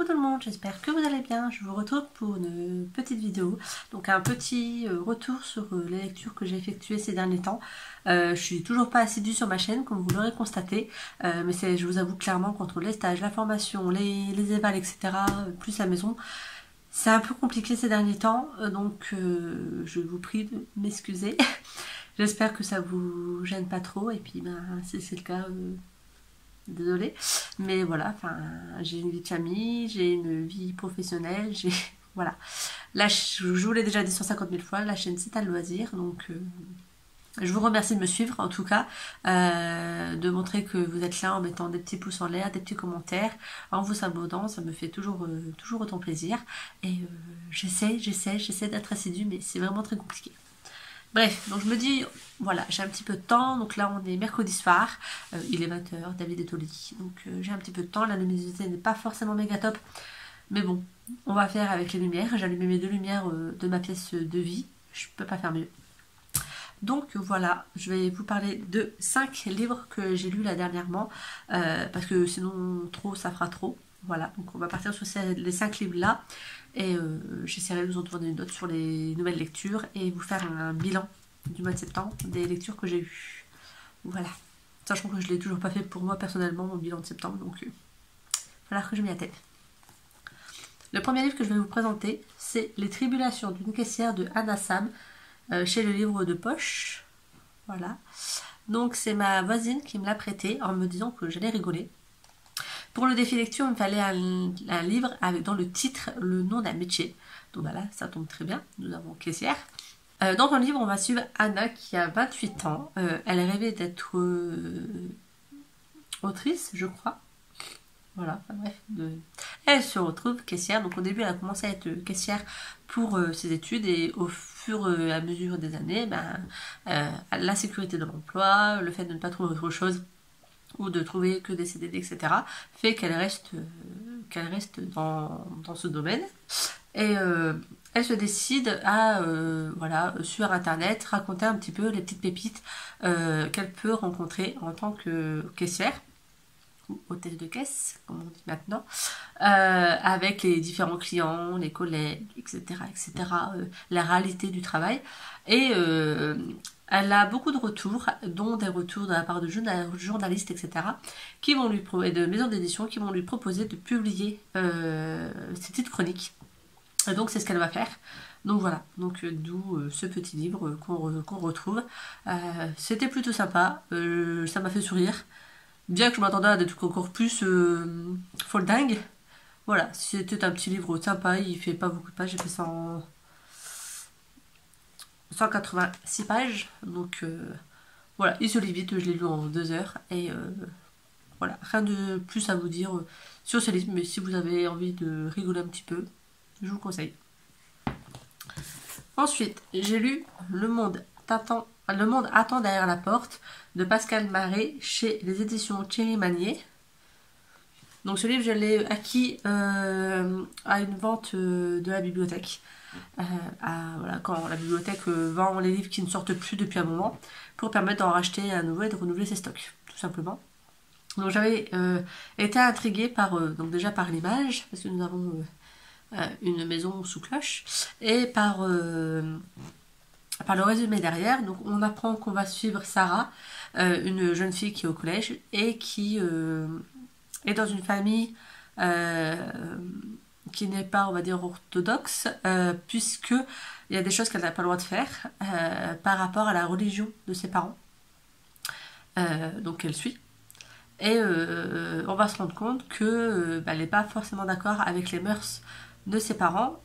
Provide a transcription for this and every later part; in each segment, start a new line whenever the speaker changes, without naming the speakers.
Coucou tout le monde, j'espère que vous allez bien. Je vous retrouve pour une petite vidéo, donc un petit retour sur les lectures que j'ai effectuées ces derniers temps. Je suis toujours pas assidue sur ma chaîne, comme vous l'aurez constaté, mais je vous avoue clairement qu'entre les stages, la formation, les évals, etc., plus la maison, c'est un peu compliqué ces derniers temps, donc je vous prie de m'excuser. J'espère que ça vous gêne pas trop, et puis ben, si c'est le cas... désolée, mais voilà, enfin, j'ai une vie de famille, j'ai une vie professionnelle, j'ai... Voilà. Là, je vous l'ai déjà dit 150 000 fois, la chaîne c'est à loisir, donc je vous remercie de me suivre, en tout cas, de montrer que vous êtes là en mettant des petits pouces en l'air, des petits commentaires, en vous abonnant, ça me fait toujours autant plaisir, et j'essaie d'être assidue, mais c'est vraiment très compliqué. Bref, donc je me dis, voilà, j'ai un petit peu de temps, donc là on est mercredi soir, il est 20 h, David est au lit, donc j'ai un petit peu de temps, la luminosité n'est pas forcément méga top, mais bon, on va faire avec les lumières, j'ai allumé mes deux lumières de ma pièce de vie, je peux pas faire mieux. Donc voilà, je vais vous parler de 5 livres que j'ai lus là dernièrement, parce que sinon trop ça fera trop. Voilà, donc on va partir sur les 5 livres là, et j'essaierai de vous en donner une note sur les nouvelles lectures et vous faire un bilan du mois de septembre des lectures que j'ai eues. Voilà, sachant que je ne l'ai toujours pas fait pour moi personnellement, mon bilan de septembre, donc il va falloir que je m'y attelle. Le premier livre que je vais vous présenter, c'est Les Tribulations d'une caissière de Anna Sam, chez le livre de poche. Voilà, donc c'est ma voisine qui me l'a prêté en me disant que j'allais rigoler. Pour le défi lecture, il me fallait un livre avec dans le titre le nom d'un métier. Donc voilà, ça tombe très bien, nous avons caissière. Dans le livre, on va suivre Anna qui a 28 ans. Elle rêvait d'être autrice, je crois. Voilà, enfin bref. Elle se retrouve caissière. Donc au début, elle a commencé à être caissière pour ses études et au fur et à mesure des années, la sécurité de l'emploi, le fait de ne pas trouver autre chose, ou de trouver que des CDD, etc., fait qu'elle reste dans ce domaine. Et elle se décide à, voilà, sur Internet, raconter un petit peu les petites pépites qu'elle peut rencontrer en tant que caissière, ou hôtesse de caisse, comme on dit maintenant, avec les différents clients, les collègues, etc., la réalité du travail. Et elle a beaucoup de retours, dont des retours de la part de journalistes, etc., qui vont lui de maisons d'édition qui vont lui proposer de publier ces petites chroniques. Et donc c'est ce qu'elle va faire. Donc voilà, donc d'où ce petit livre qu'on retrouve. C'était plutôt sympa, ça m'a fait sourire. Bien que je m'attendais à des trucs encore plus folding. Voilà, c'était un petit livre sympa, il fait pas beaucoup de pages, j'ai fait 186 pages, donc voilà, il se lit vite, je l'ai lu en 2 heures, et voilà, rien de plus à vous dire sur ce livre, mais si vous avez envie de rigoler un petit peu, je vous le conseille. Ensuite, j'ai lu Le Monde attend derrière la porte de Pascal Marais chez les éditions Thierry Magnier. Donc ce livre, je l'ai acquis à une vente de la bibliothèque. Voilà, quand la bibliothèque vend les livres qui ne sortent plus depuis un moment, pour permettre d'en racheter à nouveau et de renouveler ses stocks, tout simplement. Donc j'avais été intriguée donc déjà par l'image, parce que nous avons une maison sous cloche, et par le résumé derrière. Donc on apprend qu'on va suivre Sarah, une jeune fille qui est au collège et qui est dans une famille qui n'est pas, on va dire, orthodoxe, puisque il y a des choses qu'elle n'a pas le droit de faire par rapport à la religion de ses parents. Donc elle suit. Et on va se rendre compte que elle n'est pas forcément d'accord avec les mœurs de ses parents,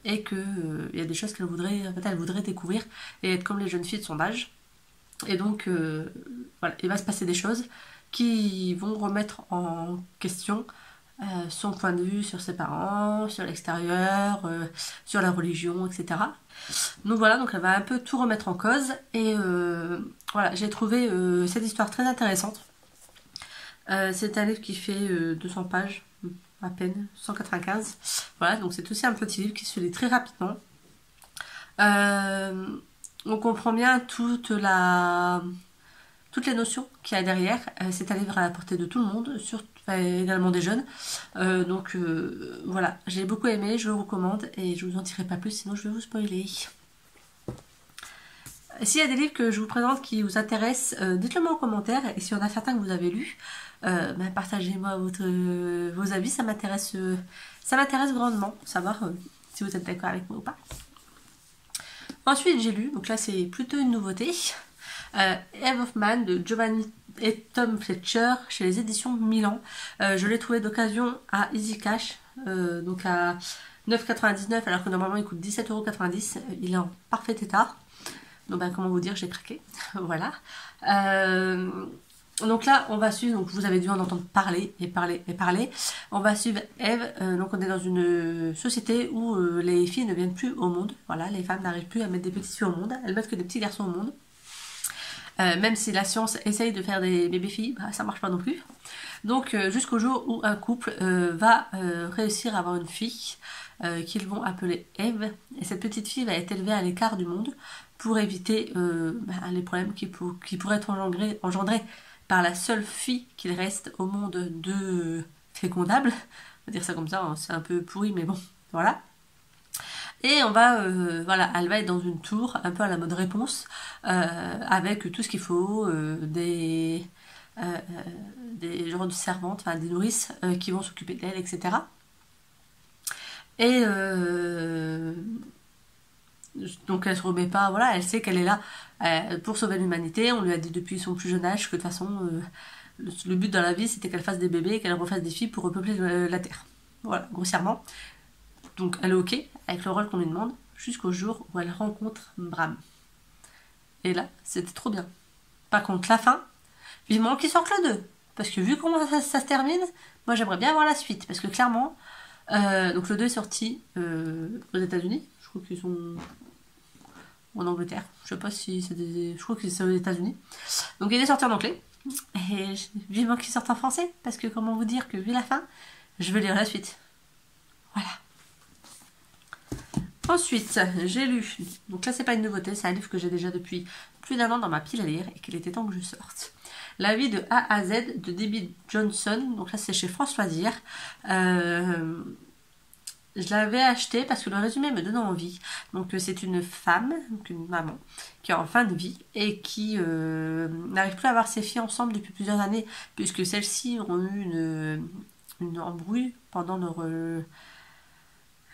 et que il y a des choses qu'elle voudrait, elle voudrait découvrir et être comme les jeunes filles de son âge. Et donc voilà, il va se passer des choses qui vont remettre en question son point de vue sur ses parents, sur l'extérieur, sur la religion, etc. Donc voilà, donc elle va un peu tout remettre en cause, et voilà, j'ai trouvé cette histoire très intéressante. C'est un livre qui fait 200 pages, à peine, 195. Voilà, donc c'est aussi un petit livre qui se lit très rapidement. On comprend bien toutes les notions qu'il y a derrière. C'est un livre à la portée de tout le monde, et également des jeunes. Donc voilà, j'ai beaucoup aimé, je le recommande et je vous en dirai pas plus sinon je vais vous spoiler. S'il y a des livres que je vous présente qui vous intéressent, dites-le moi en commentaire et s'il y en a certains que vous avez lus, partagez-moi vos avis, ça m'intéresse grandement, savoir si vous êtes d'accord avec moi ou pas. Ensuite j'ai lu, donc là c'est plutôt une nouveauté, Eve of Man de Giovanni et Tom Fletcher chez les éditions Milan. Je l'ai trouvé d'occasion à Easy Cash, donc à 9,99 alors que normalement il coûte 17,90 €. Il est en parfait état. Donc comment vous dire, j'ai craqué. Voilà. Donc là, on va suivre, donc vous avez dû en entendre parler et parler et parler. On va suivre Eve, donc on est dans une société où les filles ne viennent plus au monde. Voilà, les femmes n'arrivent plus à mettre des petites filles au monde, elles mettent que des petits garçons au monde. Même si la science essaye de faire des bébés filles, ça marche pas non plus. Donc jusqu'au jour où un couple va réussir à avoir une fille qu'ils vont appeler Eve. Et cette petite fille va être élevée à l'écart du monde pour éviter les problèmes qui pourraient être engendrés par la seule fille qu'il reste au monde de fécondable. On va dire ça comme ça, hein, c'est un peu pourri mais bon, voilà. Et on va, voilà, elle va être dans une tour, un peu à la mode réponse, avec tout ce qu'il faut, des genres de servantes, enfin des nourrices qui vont s'occuper d'elle, etc. Et donc elle se remet pas, voilà, elle sait qu'elle est là pour sauver l'humanité. On lui a dit depuis son plus jeune âge que de toute façon le but dans la vie c'était qu'elle fasse des bébés et qu'elle refasse des filles pour repeupler la terre. Voilà, grossièrement. Donc elle est ok avec le rôle qu'on lui demande jusqu'au jour où elle rencontre Bram. Et là, c'était trop bien. Par contre, la fin, vivement qu'ils sortent le 2. Parce que vu comment ça se termine, moi j'aimerais bien voir la suite. Parce que clairement, donc le 2 est sorti aux États-Unis. Je crois qu'ils sont en Angleterre. Je sais pas si c'est des. Je crois que c'est aux États-Unis. Donc il est sorti en anglais. Et vivement qu'il sorte en français. Parce que comment vous dire que vu la fin, je veux lire la suite. Voilà. Ensuite, j'ai lu, donc là c'est pas une nouveauté, c'est un livre que j'ai déjà depuis plus d'1 an dans ma pile à lire et qu'il était temps que je sorte. La vie de A à Z de Debbie Johnson, donc là c'est chez France Loisirs. Je l'avais acheté parce que le résumé me donne envie. Donc c'est une femme, donc une maman, qui est en fin de vie et qui n'arrive plus à avoir ses filles ensemble depuis plusieurs années puisque celles-ci ont eu une embrouille pendant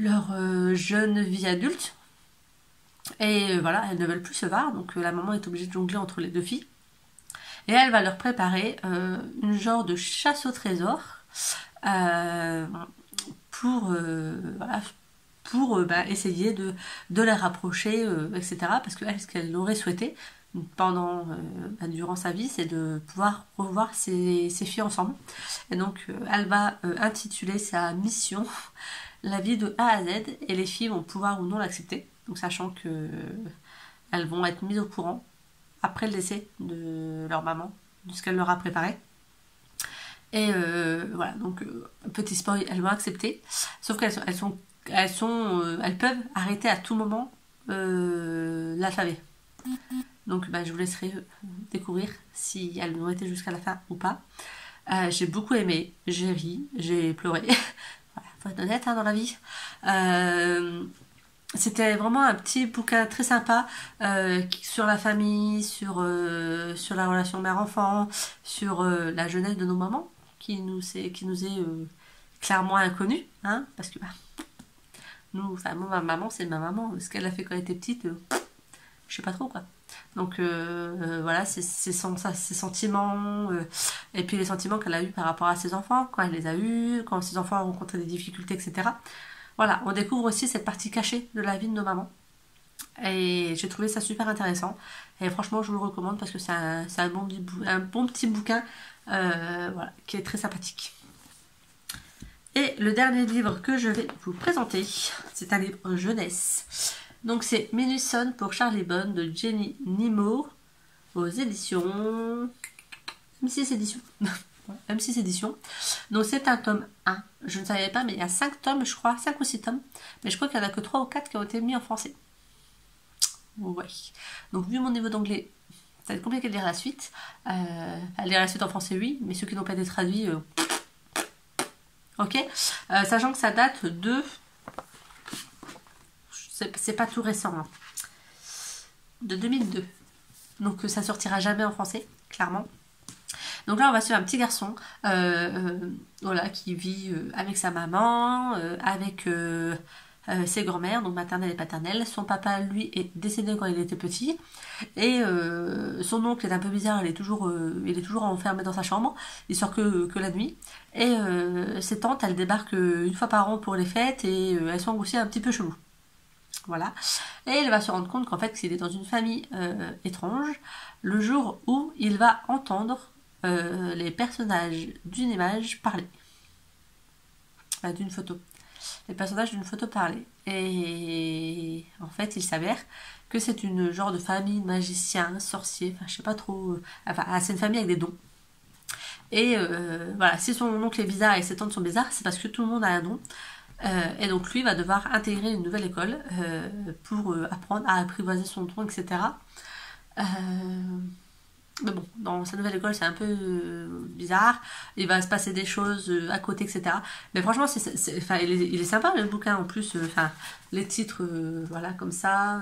leur jeune vie adulte. Et voilà, elles ne veulent plus se voir, donc la maman est obligée de jongler entre les deux filles. Et elle va leur préparer une genre de chasse au trésor pour essayer de les rapprocher, etc. Parce que elle, ce qu'elle aurait souhaité durant sa vie, c'est de pouvoir revoir ses filles ensemble. Et donc elle va intituler sa mission La vie de A à Z, et les filles vont pouvoir ou non l'accepter, donc sachant que elles vont être mises au courant après le décès de leur maman, de ce qu'elle leur a préparé. Et voilà, donc petit spoil, elles vont accepter, sauf qu'elles peuvent arrêter à tout moment l'alphabet. Donc je vous laisserai découvrir si elles vont être jusqu'à la fin ou pas. J'ai beaucoup aimé, j'ai ri, j'ai pleuré. Faut être honnête dans la vie. C'était vraiment un petit bouquin très sympa sur la famille, sur la relation mère-enfant, sur la jeunesse de nos mamans qui nous est clairement inconnue, hein, parce que ma maman c'est ma maman, ce qu'elle a fait quand elle était petite, je sais pas trop quoi. Donc voilà, ses sentiments, et puis les sentiments qu'elle a eu par rapport à ses enfants, quand elle les a eus, quand ses enfants ont rencontré des difficultés, etc. Voilà, on découvre aussi cette partie cachée de la vie de nos mamans. Et j'ai trouvé ça super intéressant. Et franchement, je vous le recommande parce que c'est un bon petit bouquin voilà, qui est très sympathique. Et le dernier livre que je vais vous présenter, c'est un livre jeunesse. Donc c'est Minusson pour Charlie Bonne de Jenny Nimmo aux éditions M6 Éditions. M6 Éditions. Donc c'est un tome 1. Je ne savais pas, mais il y a 5 tomes, je crois, 5 ou 6 tomes. Mais je crois qu'il n'y en a que 3 ou 4 qui ont été mis en français. Ouais. Donc vu mon niveau d'anglais, ça va être compliqué de lire la suite. Lire la suite en français, oui, mais ceux qui n'ont pas été traduits, Ok, sachant que ça date de... C'est pas tout récent, hein. De 2002. Donc ça sortira jamais en français, clairement. Donc là, on va suivre un petit garçon voilà, qui vit avec sa maman, avec ses grand-mères, donc maternelle et paternelle. Son papa, lui, est décédé quand il était petit. Et son oncle est un peu bizarre, il est toujours enfermé dans sa chambre, il sort que la nuit. Et ses tantes, elles débarquent une fois par an pour les fêtes et elles sont aussi un petit peu cheloues. Voilà. Et il va se rendre compte qu'en fait, s'il est dans une famille étrange, le jour où il va entendre les personnages d'une image parler. D'une photo. Les personnages d'une photo parler. Et en fait, il s'avère que c'est une genre de famille de magiciens, sorciers, enfin je sais pas trop. Enfin, c'est une famille avec des dons. Et voilà, si son oncle est bizarre et ses tantes sont bizarres, c'est parce que tout le monde a un don. Et donc lui va devoir intégrer une nouvelle école pour apprendre à apprivoiser son don, etc. Mais bon, dans sa nouvelle école c'est un peu bizarre, il va se passer des choses à côté, etc. Mais franchement, il est sympa le bouquin en plus, les titres, voilà, comme ça,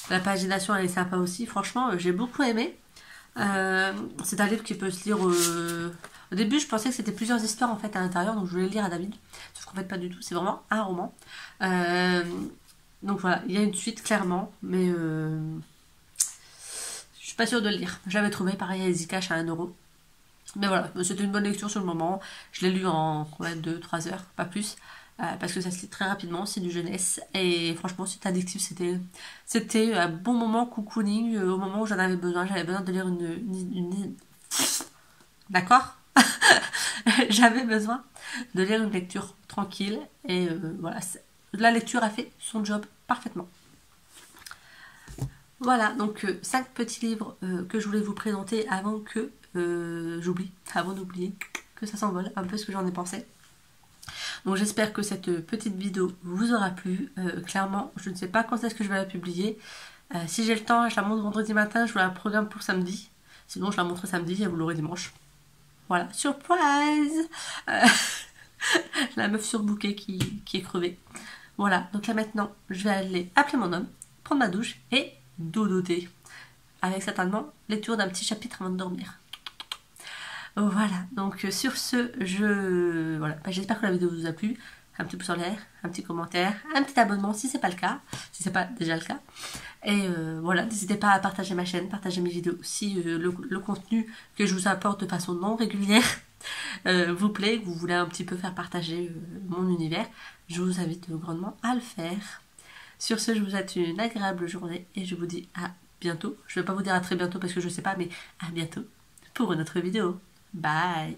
la pagination elle est sympa aussi, franchement, j'ai beaucoup aimé. C'est un livre qui peut se lire... Au début, je pensais que c'était plusieurs histoires en fait à l'intérieur, donc je voulais lire à David. Sauf qu'en fait, pas du tout. C'est vraiment un roman. Donc voilà, il y a une suite clairement, mais je suis pas sûre de le lire. Je l'avais trouvé pareil à EasyCash à 1€. Mais voilà, c'était une bonne lecture sur le moment. Je l'ai lu en 2-3 heures, pas plus. Parce que ça se lit très rapidement, c'est du jeunesse. Et franchement, c'est addictif. C'était un bon moment cocooning au moment où j'en avais besoin. J'avais besoin de lire une... D'accord. J'avais besoin de lire une lecture tranquille et voilà, la lecture a fait son job parfaitement. Voilà, donc 5 petits livres que je voulais vous présenter avant que avant d'oublier que ça s'envole un peu ce que j'en ai pensé. Donc j'espère que cette petite vidéo vous aura plu. Clairement, je ne sais pas quand est-ce que je vais la publier. Si j'ai le temps, je la montre vendredi matin, je vous la programme pour samedi. Sinon, je la montre samedi et vous l'aurez dimanche. Voilà, surprise. La meuf surbookée qui est crevée. Voilà, donc là maintenant, je vais aller appeler mon homme, prendre ma douche et dodoter. Avec certainement lecture d'un petit chapitre avant de dormir. Voilà, donc sur ce, voilà, j'espère que la vidéo vous a plu. Un petit pouce en l'air, un petit commentaire, un petit abonnement si c'est pas le cas, si c'est pas déjà le cas. Et voilà, n'hésitez pas à partager ma chaîne, partager mes vidéos si le contenu que je vous apporte de façon non régulière vous plaît, que vous voulez un petit peu faire partager mon univers. Je vous invite grandement à le faire. Sur ce, je vous souhaite une agréable journée et je vous dis à bientôt. Je ne vais pas vous dire à très bientôt parce que je sais pas, mais à bientôt pour une autre vidéo. Bye!